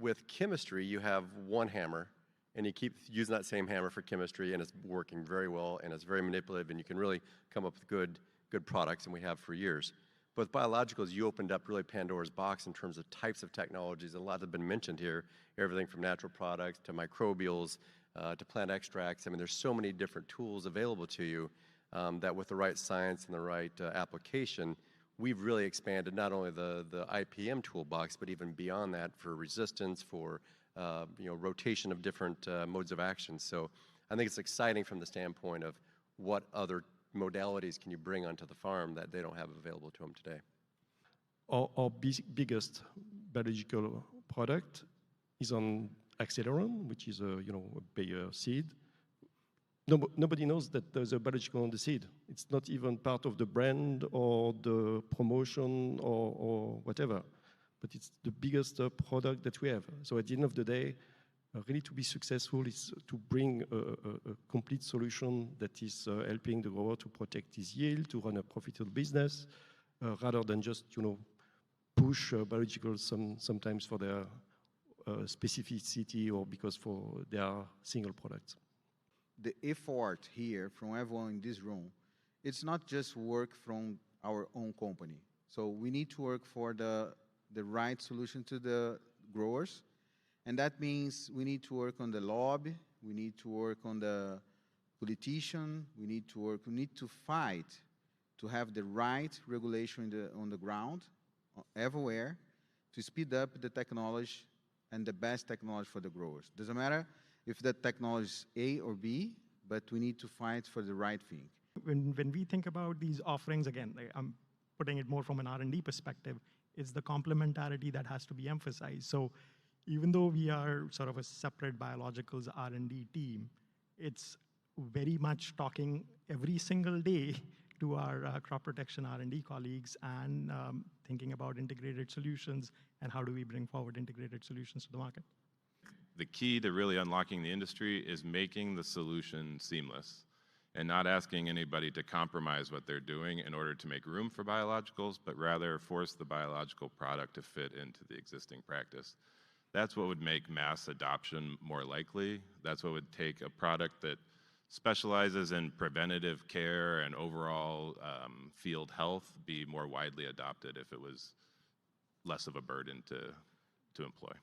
with chemistry, you have one hammer, and you keep using that same hammer for chemistry, and it's working very well, and it's very manipulative, and you can really come up with good products, and we have for years. But with biologicals, you opened up really Pandora's box in terms of types of technologies. A lot have been mentioned here, everything from natural products to microbials to plant extracts. I mean, there's so many different tools available to you that with the right science and the right application, we've really expanded not only the IPM toolbox, but even beyond that for resistance, for rotation of different modes of action. So I think it's exciting from the standpoint of what other modalities can you bring onto the farm that they don't have available to them today. Our biggest biological product is on Acceleron, which is a Bayer seed. Nobody knows that there's a biological on the seed. It's not even part of the brand or the promotion or whatever, but it's the biggest product that we have. So at the end of the day, really to be successful is to bring a complete solution that is helping the grower to protect his yield, to run a profitable business, rather than just push biologicals sometimes for their specificity or because for their single products. The effort here from everyone in this room, it's not just work from our own company. So we need to work for the right solution to the growers. And that means we need to work on the lobby, we need to work on the politician, we need to fight to have the right regulation on the ground, everywhere, to speed up the technology and the best technology for the growers. Doesn't matter if that technology is A or B, but we need to fight for the right thing. When we think about these offerings, again, I'm putting it more from an R&D perspective, it's the complementarity that has to be emphasized. So even though we are sort of a separate biologicals R&D team, it's very much talking every single day to our crop protection R&D colleagues and thinking about integrated solutions and how do we bring forward integrated solutions to the market. The key to really unlocking the industry is making the solution seamless and not asking anybody to compromise what they're doing in order to make room for biologicals, but rather force the biological product to fit into the existing practice. That's what would make mass adoption more likely. That's what would take a product that specializes in preventative care and overall field health be more widely adopted if it was less of a burden to employ.